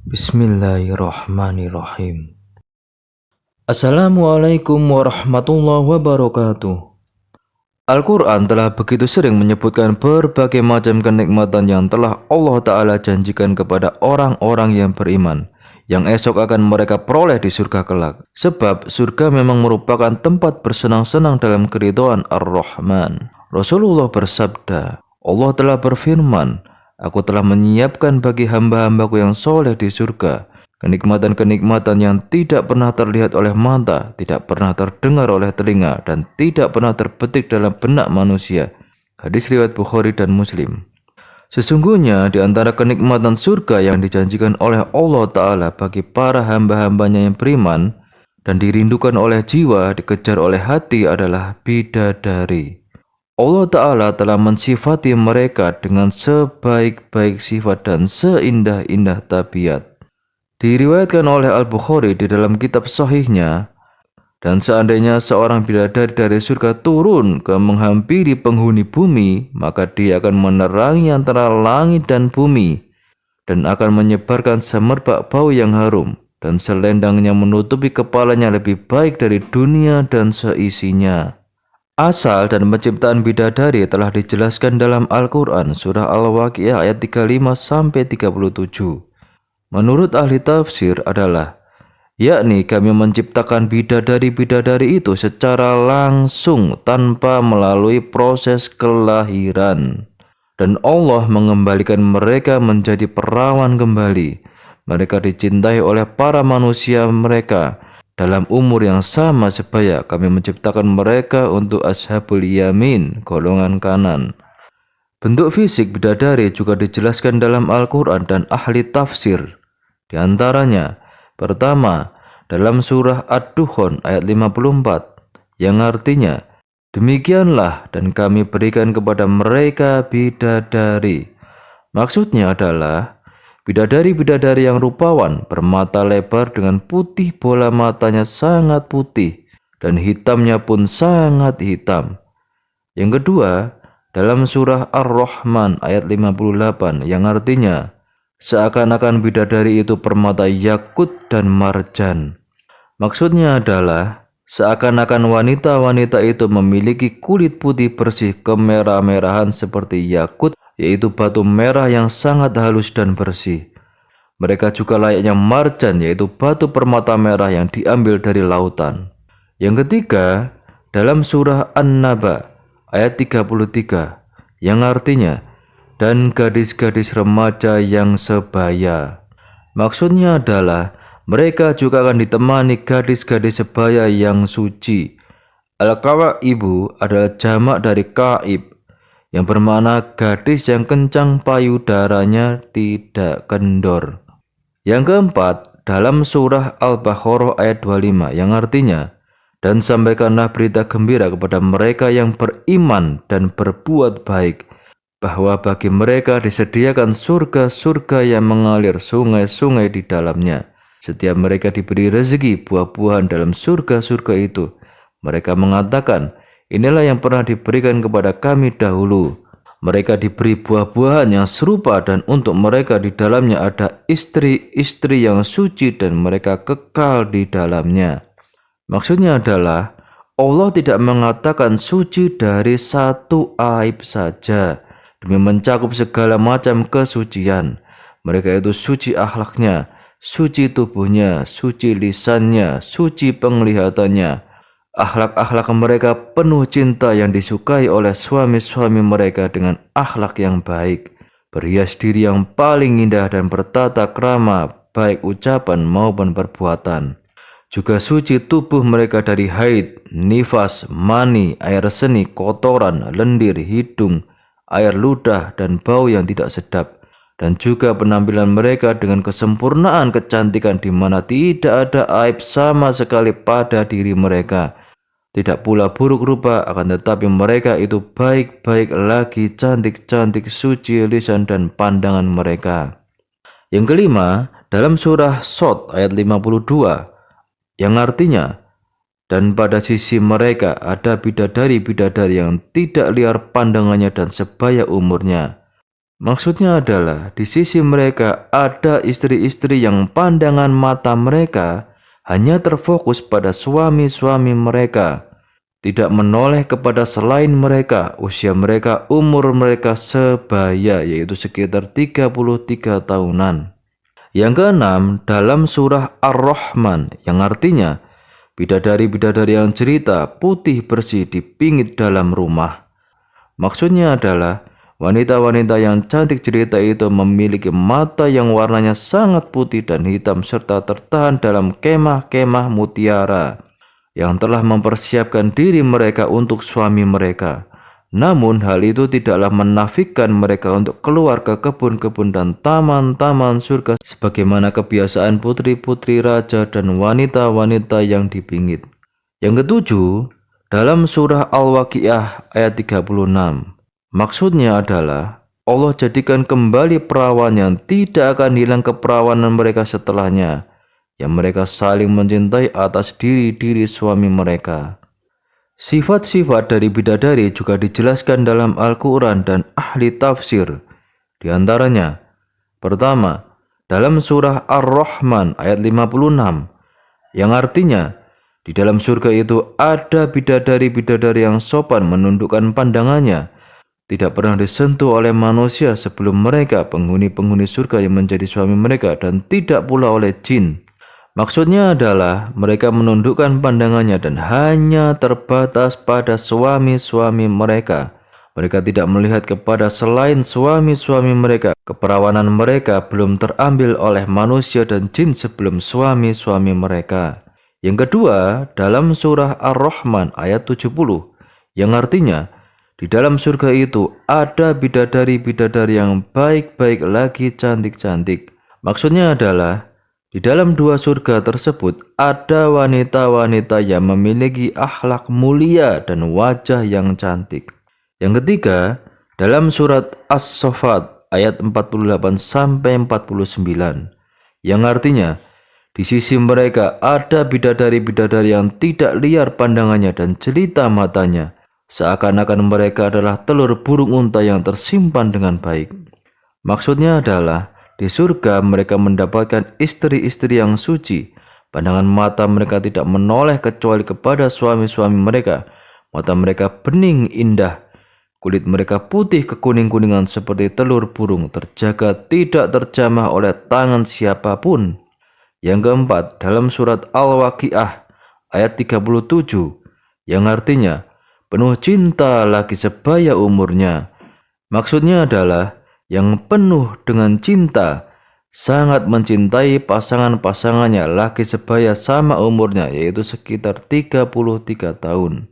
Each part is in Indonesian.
Bismillahirrahmanirrahim. Assalamualaikum warahmatullahi wabarakatuh. Al-Quran telah begitu sering menyebutkan berbagai macam kenikmatan yang telah Allah Ta'ala janjikan kepada orang-orang yang beriman, yang esok akan mereka peroleh di surga kelak. Sebab surga memang merupakan tempat bersenang-senang dalam keridhaan Ar-Rahman. Rasulullah bersabda, Allah telah berfirman, Aku telah menyiapkan bagi hamba-hambaku yang soleh di surga kenikmatan-kenikmatan yang tidak pernah terlihat oleh mata, tidak pernah terdengar oleh telinga, dan tidak pernah terbetik dalam benak manusia. Hadis riwayat Bukhari dan Muslim. Sesungguhnya di antara kenikmatan surga yang dijanjikan oleh Allah Ta'ala bagi para hamba-hambanya yang beriman dan dirindukan oleh jiwa, dikejar oleh hati adalah bidadari. Allah Ta'ala telah mensifati mereka dengan sebaik-baik sifat dan seindah-indah tabiat. Diriwayatkan oleh Al-Bukhari di dalam kitab sahihnya, dan seandainya seorang bidadari dari surga turun ke menghampiri penghuni bumi, maka dia akan menerangi antara langit dan bumi, dan akan menyebarkan semerbak bau yang harum, dan selendangnya menutupi kepalanya lebih baik dari dunia dan seisinya. Asal dan penciptaan bidadari telah dijelaskan dalam Al-Quran surah Al-Waqiah ayat 35-37. Menurut ahli tafsir adalah, yakni kami menciptakan bidadari-bidadari itu secara langsung tanpa melalui proses kelahiran. Dan Allah mengembalikan mereka menjadi perawan kembali. Mereka dicintai oleh para manusia mereka. Dalam umur yang sama sebaya kami menciptakan mereka untuk ashabul yamin, golongan kanan. Bentuk fisik bidadari juga dijelaskan dalam Al-Quran dan ahli tafsir. Di antaranya, pertama, dalam surah Ad-Dukhan ayat 54, yang artinya, demikianlah dan kami berikan kepada mereka bidadari. Maksudnya adalah, bidadari-bidadari yang rupawan, bermata lebar dengan putih bola matanya sangat putih, dan hitamnya pun sangat hitam. Yang kedua, dalam surah Ar-Rahman ayat 58 yang artinya, seakan-akan bidadari itu permata yakut dan marjan. Maksudnya adalah, seakan-akan wanita-wanita itu memiliki kulit putih bersih kemerah-merahan seperti yakut, yaitu batu merah yang sangat halus dan bersih. Mereka juga layaknya marjan, yaitu batu permata merah yang diambil dari lautan. Yang ketiga, dalam surah An-Naba ayat 33, yang artinya, dan gadis-gadis remaja yang sebaya. Maksudnya adalah, mereka juga akan ditemani gadis-gadis sebaya yang suci. Al-Kawa'ibu adalah jamak dari Ka'ib, yang bermakna gadis yang kencang payudaranya tidak kendor. Yang keempat, dalam surah Al-Baqarah ayat 25 yang artinya, dan sampaikanlah berita gembira kepada mereka yang beriman dan berbuat baik, bahwa bagi mereka disediakan surga-surga yang mengalir sungai-sungai di dalamnya. Setiap mereka diberi rezeki buah-buahan dalam surga-surga itu. Mereka mengatakan, inilah yang pernah diberikan kepada kami dahulu. Mereka diberi buah-buahan yang serupa dan untuk mereka di dalamnya ada istri-istri yang suci dan mereka kekal di dalamnya. Maksudnya adalah Allah tidak mengatakan suci dari satu aib saja demi mencakup segala macam kesucian. Mereka itu suci akhlaknya, suci tubuhnya, suci lisannya, suci penglihatannya. Akhlak-akhlak mereka penuh cinta yang disukai oleh suami-suami mereka dengan akhlak yang baik, berhias diri yang paling indah dan bertata krama, baik ucapan maupun perbuatan. Juga suci tubuh mereka dari haid, nifas, mani, air seni, kotoran, lendir, hidung, air ludah, dan bau yang tidak sedap. Dan juga penampilan mereka dengan kesempurnaan kecantikan di mana tidak ada aib sama sekali pada diri mereka. Tidak pula buruk rupa, akan tetapi mereka itu baik-baik lagi, cantik-cantik, suci lisan dan pandangan mereka. Yang kelima, dalam surah Shad ayat 52, yang artinya, dan pada sisi mereka ada bidadari-bidadari yang tidak liar pandangannya dan sebaya umurnya. Maksudnya adalah di sisi mereka ada istri-istri yang pandangan mata mereka hanya terfokus pada suami-suami mereka, tidak menoleh kepada selain mereka. Usia mereka, umur mereka sebaya, yaitu sekitar 33 tahunan. Yang keenam, dalam surah Ar-Rahman, yang artinya bidadari-bidadari yang cerita putih bersih di pingit dalam rumah. Maksudnya adalah wanita-wanita yang cantik cerita itu memiliki mata yang warnanya sangat putih dan hitam serta tertahan dalam kemah-kemah mutiara yang telah mempersiapkan diri mereka untuk suami mereka. Namun hal itu tidaklah menafikan mereka untuk keluar ke kebun-kebun dan taman-taman surga sebagaimana kebiasaan putri-putri raja dan wanita-wanita yang dipingit. Yang ketujuh, dalam surah Al-Waqiah ayat 36, maksudnya adalah Allah jadikan kembali perawan yang tidak akan hilang keperawanan mereka setelahnya, yang mereka saling mencintai atas diri-diri suami mereka. Sifat-sifat dari bidadari juga dijelaskan dalam Al-Quran dan ahli tafsir. Di antaranya, pertama, dalam surah Ar-Rahman ayat 56, yang artinya, di dalam surga itu ada bidadari-bidadari yang sopan menundukkan pandangannya, tidak pernah disentuh oleh manusia sebelum mereka, penghuni-penghuni surga yang menjadi suami mereka, dan tidak pula oleh jin. Maksudnya adalah mereka menundukkan pandangannya dan hanya terbatas pada suami-suami mereka. Mereka tidak melihat kepada selain suami-suami mereka. Keperawanan mereka belum terambil oleh manusia dan jin sebelum suami-suami mereka. Yang kedua, dalam surah Ar-Rahman ayat 70, yang artinya, di dalam surga itu ada bidadari-bidadari yang baik-baik lagi cantik-cantik. Maksudnya adalah, di dalam dua surga tersebut ada wanita-wanita yang memiliki akhlak mulia dan wajah yang cantik. Yang ketiga, dalam surat As-Saffat ayat 48-49, yang artinya, di sisi mereka ada bidadari-bidadari yang tidak liar pandangannya dan jelita matanya, seakan-akan mereka adalah telur burung unta yang tersimpan dengan baik. Maksudnya adalah, di surga mereka mendapatkan istri-istri yang suci. Pandangan mata mereka tidak menoleh kecuali kepada suami-suami mereka. Mata mereka bening indah. Kulit mereka putih kekuning-kuningan seperti telur burung, terjaga tidak terjamah oleh tangan siapapun. Yang keempat, dalam surat Al-Waqiah ayat 37, yang artinya, penuh cinta lagi sebaya umurnya. Maksudnya adalah, yang penuh dengan cinta, sangat mencintai pasangan-pasangannya laki sebaya sama umurnya, yaitu sekitar 33 tahun.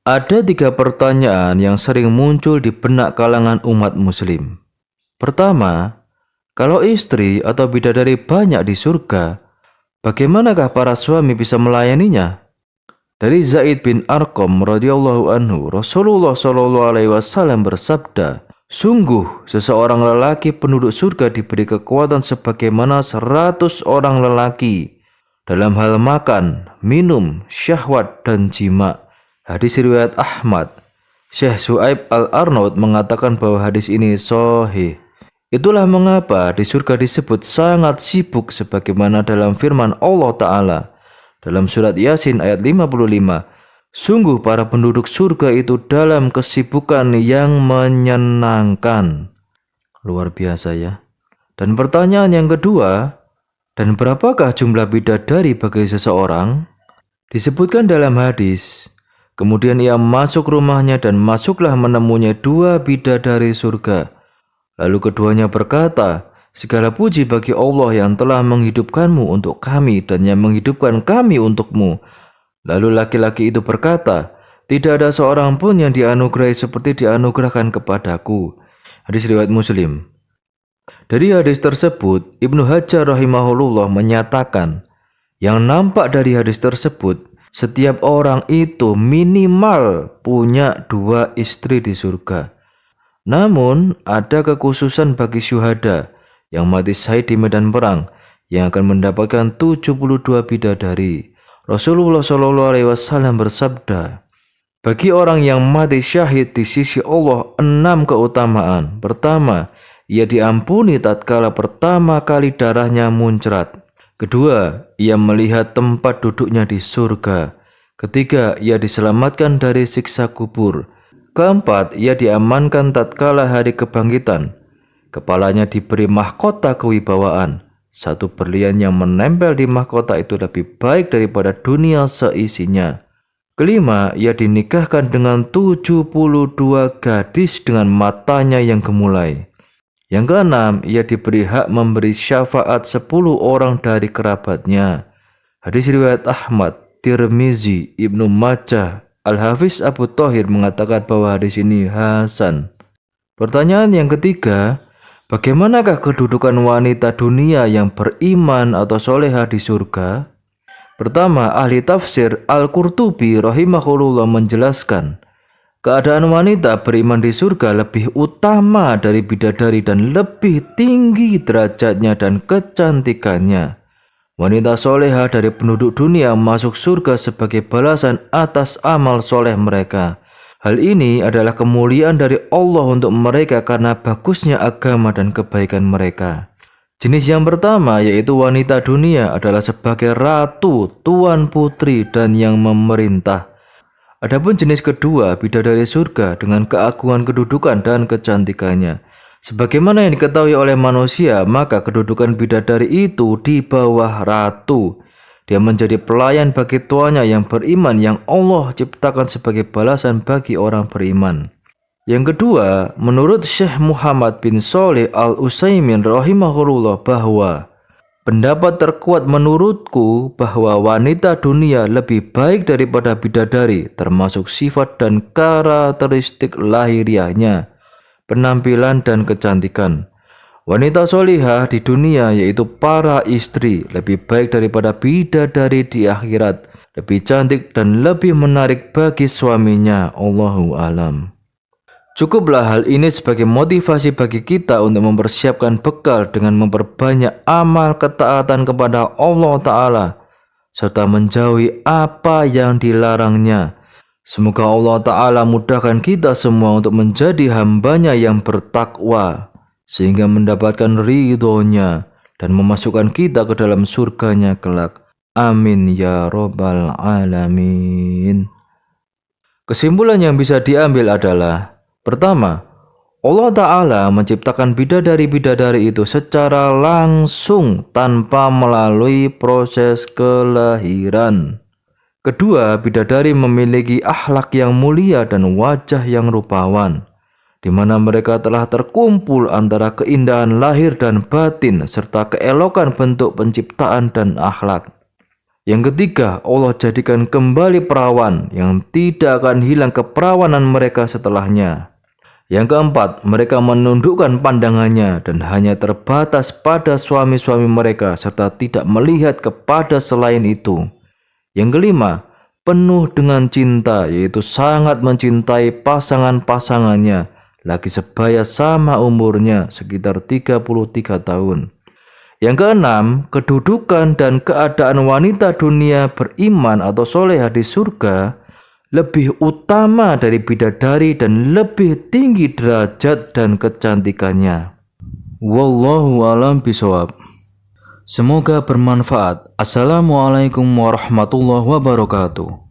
Ada 3 pertanyaan yang sering muncul di benak kalangan umat muslim. Pertama, kalau istri atau bidadari banyak di surga, bagaimanakah para suami bisa melayaninya? Dari Zaid bin Arqam radhiyallahu anhu, Rasulullah shallallahu alaihi wasallam bersabda, sungguh, seseorang lelaki penduduk surga diberi kekuatan sebagaimana 100 orang lelaki dalam hal makan, minum, syahwat, dan jima. Hadis riwayat Ahmad. Syekh Su'aib Al-Arnaud mengatakan bahwa hadis ini sahih. Itulah mengapa di surga disebut sangat sibuk sebagaimana dalam firman Allah Ta'ala dalam surat Yasin ayat 55. Sungguh para penduduk surga itu dalam kesibukan yang menyenangkan. Luar biasa ya. Dan pertanyaan yang kedua, dan berapakah jumlah bidadari bagi seseorang? Disebutkan dalam hadis, kemudian ia masuk rumahnya dan masuklah menemunya 2 bidadari surga. Lalu keduanya berkata, segala puji bagi Allah yang telah menghidupkanmu untuk kami dan yang menghidupkan kami untukmu. Lalu laki-laki itu berkata, tidak ada seorang pun yang dianugerahi seperti dianugerahkan kepadaku. Hadis riwayat Muslim. Dari hadis tersebut, Ibnu Hajar rahimahullah menyatakan, yang nampak dari hadis tersebut, setiap orang itu minimal punya 2 istri di surga. Namun, ada kekhususan bagi syuhada yang mati syahid di medan perang yang akan mendapatkan 72 bidadari. Rasulullah Shallallahu Alaihi Wasallam bersabda, Bagi orang yang mati syahid di sisi Allah 6 keutamaan. Pertama, ia diampuni tatkala pertama kali darahnya muncrat. Kedua, ia melihat tempat duduknya di surga. Ketiga, ia diselamatkan dari siksa kubur. Keempat, ia diamankan tatkala hari kebangkitan. Kepalanya diberi mahkota kewibawaan. Satu berlian yang menempel di mahkota itu lebih baik daripada dunia seisinya. Kelima, ia dinikahkan dengan 72 gadis dengan matanya yang gemulai. Yang keenam, ia diberi hak memberi syafaat 10 orang dari kerabatnya. Hadis riwayat Ahmad, Tirmizi, Ibnu Majah. Al-Hafiz Abu Thahir mengatakan bahwa hadis ini hasan. Pertanyaan yang ketiga, bagaimanakah kedudukan wanita dunia yang beriman atau soleha di surga? Pertama, ahli tafsir Al-Qurtubi rahimahullah menjelaskan, keadaan wanita beriman di surga lebih utama dari bidadari dan lebih tinggi derajatnya dan kecantikannya. Wanita soleha dari penduduk dunia masuk surga sebagai balasan atas amal soleh mereka. Hal ini adalah kemuliaan dari Allah untuk mereka karena bagusnya agama dan kebaikan mereka. Jenis yang pertama yaitu wanita dunia adalah sebagai ratu, tuan putri, dan yang memerintah. Adapun jenis kedua, bidadari surga dengan keagungan kedudukan dan kecantikannya. Sebagaimana yang diketahui oleh manusia, maka kedudukan bidadari itu di bawah ratu. Dia menjadi pelayan bagi tuannya yang beriman yang Allah ciptakan sebagai balasan bagi orang beriman. Yang kedua, menurut Syekh Muhammad bin Shalih Al-Utsaimin rahimahullah bahwa pendapat terkuat menurutku bahwa wanita dunia lebih baik daripada bidadari termasuk sifat dan karakteristik lahiriahnya, penampilan dan kecantikan. Wanita solihah di dunia yaitu para istri lebih baik daripada bidadari di akhirat, lebih cantik dan lebih menarik bagi suaminya. Allahu alam. Cukuplah hal ini sebagai motivasi bagi kita untuk mempersiapkan bekal dengan memperbanyak amal ketaatan kepada Allah Ta'ala serta menjauhi apa yang dilarangnya. Semoga Allah Ta'ala mudahkan kita semua untuk menjadi hambanya yang bertakwa sehingga mendapatkan ridhonya dan memasukkan kita ke dalam surganya kelak. Amin ya robbal alamin. Kesimpulan yang bisa diambil adalah, pertama, Allah Ta'ala menciptakan bidadari-bidadari itu secara langsung tanpa melalui proses kelahiran. Kedua, bidadari memiliki akhlak yang mulia dan wajah yang rupawan, di mana mereka telah terkumpul antara keindahan lahir dan batin serta keelokan bentuk penciptaan dan akhlak. Yang ketiga, Allah jadikan kembali perawan yang tidak akan hilang keperawanan mereka setelahnya. Yang keempat, mereka menundukkan pandangannya dan hanya terbatas pada suami-suami mereka serta tidak melihat kepada selain itu. Yang kelima, penuh dengan cinta, yaitu sangat mencintai pasangan-pasangannya, lagi sebaya sama umurnya, sekitar 33 tahun. Yang keenam, kedudukan dan keadaan wanita dunia beriman atau soleha di surga lebih utama dari bidadari dan lebih tinggi derajat dan kecantikannya. Wallahu a'lam bishawab. Semoga bermanfaat. Assalamualaikum warahmatullahi wabarakatuh.